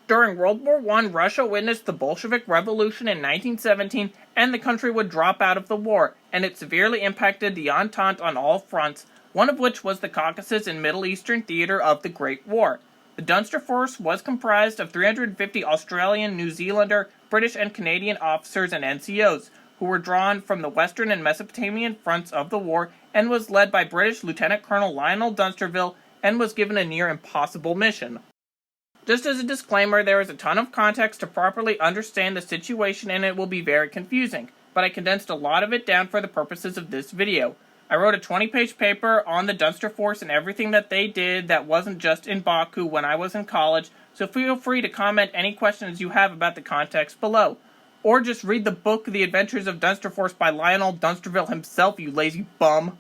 During World War I, Russia witnessed the Bolshevik Revolution in 1917, and the country would drop out of the war, and it severely impacted the Entente on all fronts, one of which was the Caucuses and Middle Eastern theater of the Great War. The Dunsterforce was comprised of 350 Australian, New Zealander, British and Canadian officers and NCOs, who were drawn from the Western and Mesopotamian fronts of the war, and was led by British Lieutenant Colonel Lionel Dunsterville, and was given a near impossible mission. Just as a disclaimer, there is a ton of context to properly understand the situation, and it will be very confusing, but I condensed a lot of it down for the purposes of this video. I wrote a 20-page paper on the Dunsterforce and everything that they did that wasn't just in Baku when I was in college, so feel free to comment any questions you have about the context below. Or just read the book The Adventures of Dunsterforce by Lionel Dunsterville himself, you lazy bum.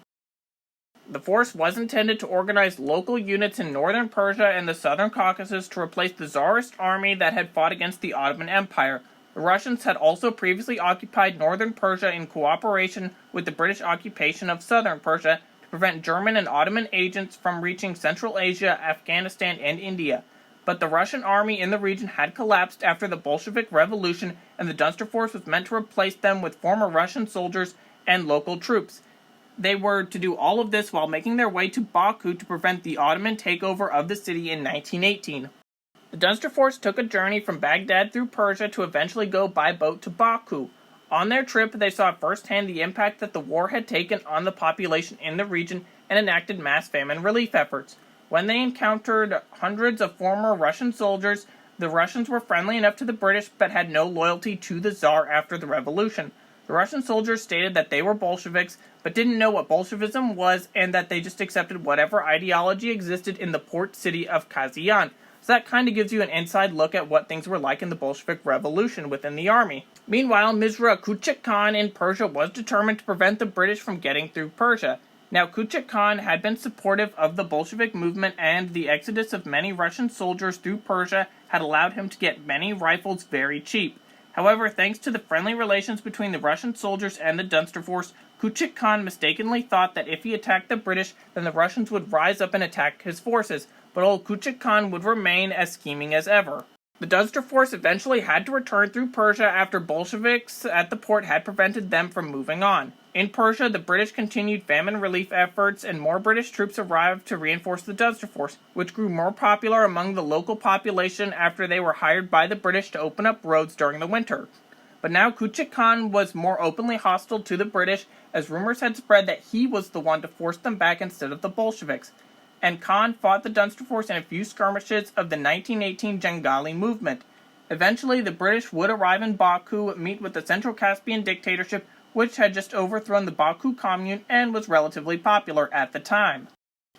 The force was intended to organize local units in northern Persia and the southern Caucasus to replace the Tsarist army that had fought against the Ottoman Empire. The Russians had also previously occupied northern Persia in cooperation with the British occupation of southern Persia to prevent German and Ottoman agents from reaching Central Asia, Afghanistan, and India. But the Russian army in the region had collapsed after the Bolshevik Revolution, and the Dunsterforce was meant to replace them with former Russian soldiers and local troops. They were to do all of this while making their way to Baku to prevent the Ottoman takeover of the city in 1918. The Dunsterforce took a journey from Baghdad through Persia to eventually go by boat to Baku. On their trip, they saw firsthand the impact that the war had taken on the population in the region and enacted mass famine relief efforts. When they encountered hundreds of former Russian soldiers, the Russians were friendly enough to the British but had no loyalty to the Tsar after the revolution. The Russian soldiers stated that they were Bolsheviks, but didn't know what Bolshevism was, and that they just accepted whatever ideology existed in the port city of Kazan. So that kind of gives you an inside look at what things were like in the Bolshevik Revolution within the army. Meanwhile, Mirza Kuchak Khan in Persia was determined to prevent the British from getting through Persia. Now, Kuchak Khan had been supportive of the Bolshevik movement, and the exodus of many Russian soldiers through Persia had allowed him to get many rifles very cheap. However, thanks to the friendly relations between the Russian soldiers and the Dunsterforce, Kuchak Khan mistakenly thought that if he attacked the British, then the Russians would rise up and attack his forces, but old Kuchak Khan would remain as scheming as ever. The Dunsterforce eventually had to return through Persia after Bolsheviks at the port had prevented them from moving on. In Persia, the British continued famine relief efforts, and more British troops arrived to reinforce the Dunsterforce, which grew more popular among the local population after they were hired by the British to open up roads during the winter. But now Kuchak Khan was more openly hostile to the British, as rumors had spread that he was the one to force them back instead of the Bolsheviks. And Khan fought the Dunsterforce in a few skirmishes of the 1918 Jangali movement. Eventually, the British would arrive in Baku, meet with the Central Caspian dictatorship, which had just overthrown the Baku commune and was relatively popular at the time.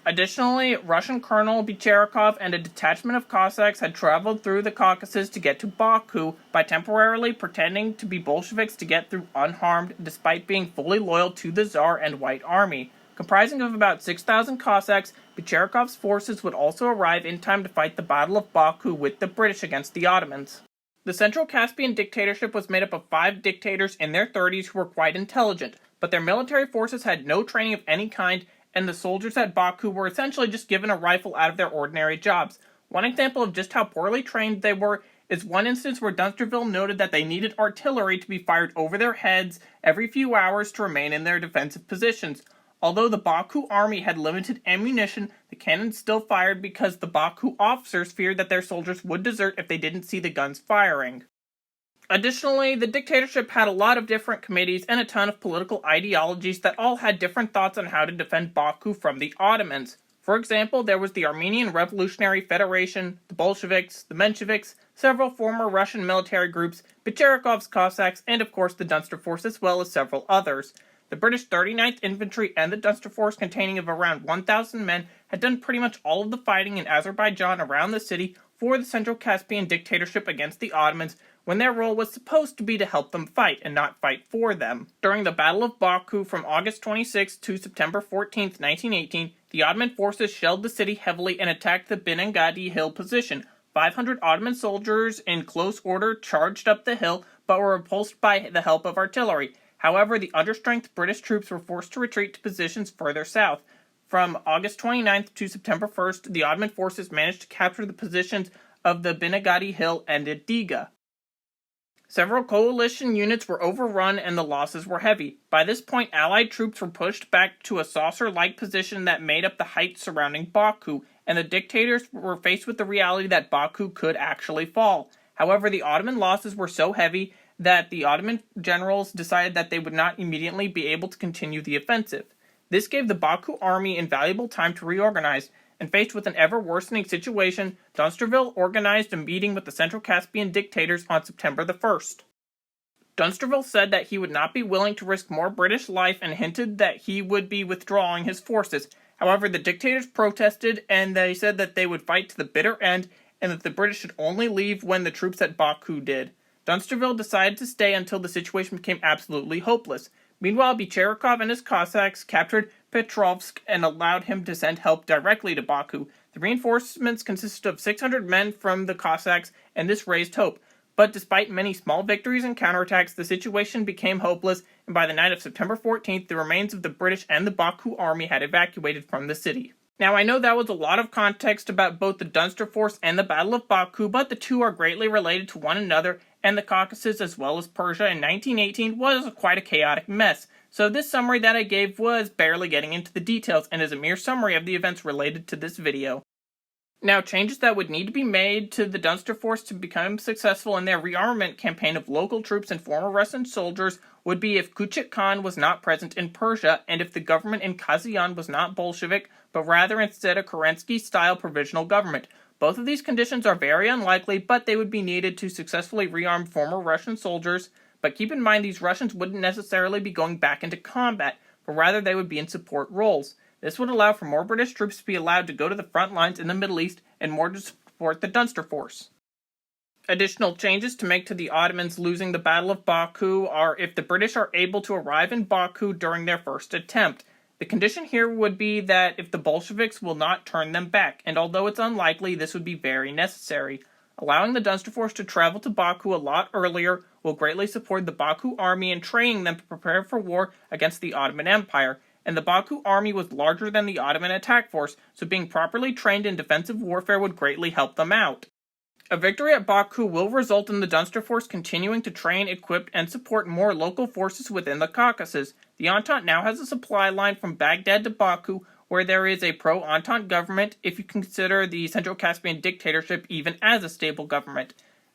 Additionally, Russian Colonel Becherikov and a detachment of Cossacks had traveled through the Caucasus to get to Baku by temporarily pretending to be Bolsheviks to get through unharmed, despite being fully loyal to the Tsar and White Army. Comprising of about 6,000 Cossacks, Becherikov's forces would also arrive in time to fight the Battle of Baku with the British against the Ottomans. The Central Caspian dictatorship was made up of 5 dictators in their 30s who were quite intelligent, but their military forces had no training of any kind, and the soldiers at Baku were essentially just given a rifle out of their ordinary jobs. One example of just how poorly trained they were is one instance where Dunsterville noted that they needed artillery to be fired over their heads every few hours to remain in their defensive positions. Although the Baku army had limited ammunition, the cannons still fired because the Baku officers feared that their soldiers would desert if they didn't see the guns firing. Additionally, the dictatorship had a lot of different committees and a ton of political ideologies that all had different thoughts on how to defend Baku from the Ottomans. For example, there was the Armenian Revolutionary Federation, the Bolsheviks, the Mensheviks, several former Russian military groups, Becherikov's Cossacks, and of course the Dunsterforce, as well as several others. The British 39th Infantry and the Dunsterforce, containing of around 1,000 men, had done pretty much all of the fighting in Azerbaijan around the city for the Central Caspian dictatorship against the Ottomans, when their role was supposed to be to help them fight and not fight for them. During the Battle of Baku from August 26 to September 14, 1918, the Ottoman forces shelled the city heavily and attacked the Binengadi Hill position. 500 Ottoman soldiers in close order charged up the hill, but were repulsed by the help of artillery. However, the understrength British troops were forced to retreat to positions further south. From August 29th to September 1st, the Ottoman forces managed to capture the positions of the Binagadi Hill and at Diga. Several coalition units were overrun and the losses were heavy. By this point, Allied troops were pushed back to a saucer-like position that made up the heights surrounding Baku, and the dictators were faced with the reality that Baku could actually fall. However, the Ottoman losses were so heavy that the Ottoman generals decided that they would not immediately be able to continue the offensive. This gave the Baku army invaluable time to reorganize, and faced with an ever-worsening situation, Dunsterville organized a meeting with the Central Caspian dictators on September the 1st. Dunsterville said that he would not be willing to risk more British life and hinted that he would be withdrawing his forces. However, the dictators protested, and they said that they would fight to the bitter end, and that the British should only leave when the troops at Baku did. Dunsterville decided to stay until the situation became absolutely hopeless. Meanwhile, Becherikov and his Cossacks captured Petrovsk and allowed him to send help directly to Baku. The reinforcements consisted of 600 men from the Cossacks, and this raised hope. But despite many small victories and counterattacks, the situation became hopeless, and by the night of September 14th, the remains of the British and the Baku army had evacuated from the city. Now, I know that was a lot of context about both the Dunsterforce and the Battle of Baku, but the two are greatly related to one another, and the Caucasus as well as Persia in 1918 was quite a chaotic mess. So this summary that I gave was barely getting into the details and is a mere summary of the events related to this video. Now, changes that would need to be made to the Dunsterforce to become successful in their rearmament campaign of local troops and former Russian soldiers would be if Kuchik Khan was not present in Persia and if the government in Kazan was not Bolshevik, but rather instead a Kerensky-style provisional government. Both of these conditions are very unlikely, but they would be needed to successfully rearm former Russian soldiers. But keep in mind these Russians wouldn't necessarily be going back into combat, but rather they would be in support roles. This would allow for more British troops to be allowed to go to the front lines in the Middle East and more to support the Dunsterforce. Additional changes to make to the Ottomans losing the Battle of Baku are if the British are able to arrive in Baku during their first attempt. The condition here would be that if the Bolsheviks will not turn them back, and although it's unlikely, this would be very necessary. Allowing the Dunsterforce to travel to Baku a lot earlier will greatly support the Baku army in training them to prepare for war against the Ottoman Empire, and the Baku army was larger than the Ottoman attack force, so being properly trained in defensive warfare would greatly help them out. A victory at Baku will result in the Dunsterforce continuing to train, equip, and support more local forces within the Caucasus. The Entente now has a supply line from Baghdad to Baku, where there is a pro-Entente government if you consider the Central Caspian dictatorship even as a stable government.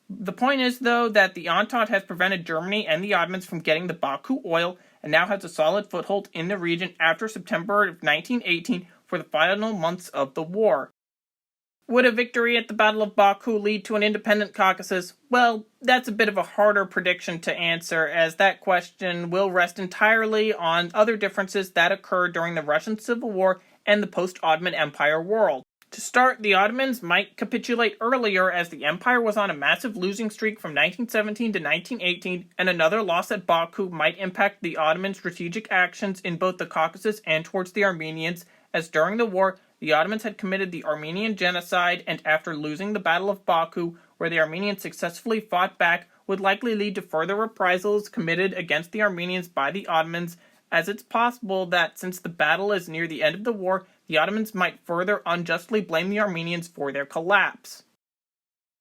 The point is, though, that the Entente has prevented Germany and the Ottomans from getting the Baku oil, and now has a solid foothold in the region after September of 1918 for the final months of the war. Would a victory at the Battle of Baku lead to an independent Caucasus? Well, that's a bit of a harder prediction to answer, as that question will rest entirely on other differences that occurred during the Russian Civil War and the post-Ottoman Empire world. To start, the Ottomans might capitulate earlier as the empire was on a massive losing streak from 1917 to 1918, and another loss at Baku might impact the Ottoman strategic actions in both the Caucasus and towards the Armenians, as during the war, the Ottomans had committed the Armenian genocide, and after losing the Battle of Baku, where the Armenians successfully fought back, would likely lead to further reprisals committed against the Armenians by the Ottomans, as it's possible that since the battle is near the end of the war, the Ottomans might further unjustly blame the Armenians for their collapse.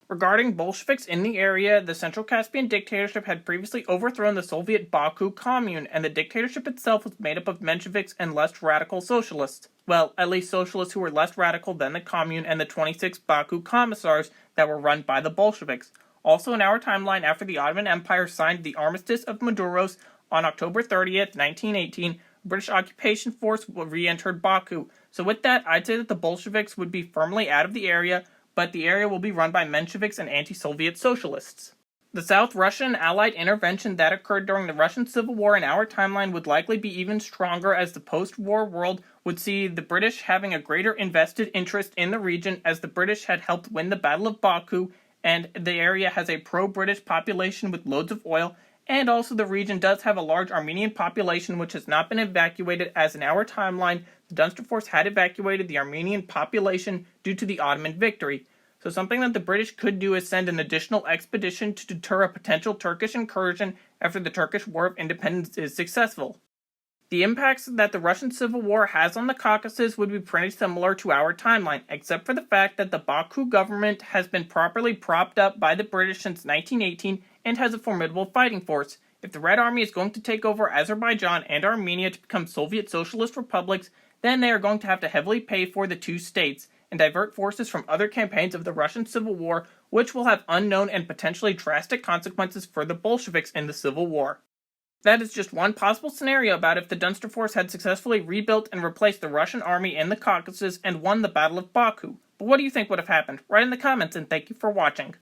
Regarding Bolsheviks in the area, the Central Caspian dictatorship had previously overthrown the Soviet Baku commune, and the dictatorship itself was made up of Mensheviks and less radical socialists. Well, at least socialists who were less radical than the commune and the 26 Baku commissars that were run by the Bolsheviks. Also in our timeline, after the Ottoman Empire signed the Armistice of Muduros on October 30th, 1918, British occupation force re-entered Baku. So with that, I'd say that the Bolsheviks would be firmly out of the area, but the area will be run by Mensheviks and anti-Soviet socialists. The South Russian Allied intervention that occurred during the Russian Civil War in our timeline would likely be even stronger, as the post-war world would see the British having a greater invested interest in the region, as the British had helped win the Battle of Baku, and the area has a pro-British population with loads of oil, and also the region does have a large Armenian population which has not been evacuated, as in our timeline, the Dunsterforce had evacuated the Armenian population due to the Ottoman victory. So something that the British could do is send an additional expedition to deter a potential Turkish incursion after the Turkish War of Independence is successful. The impacts that the Russian Civil War has on the Caucasus would be pretty similar to our timeline, except for the fact that the Baku government has been properly propped up by the British since 1918 and has a formidable fighting force. If the Red Army is going to take over Azerbaijan and Armenia to become Soviet socialist republics, then they are going to have to heavily pay for the two states and divert forces from other campaigns of the Russian Civil War, which will have unknown and potentially drastic consequences for the Bolsheviks in the Civil War. That is just one possible scenario about if the Dunsterforce had successfully rebuilt and replaced the Russian army in the Caucasus and won the Battle of Baku. But what do you think would have happened? Write in the comments, and thank you for watching.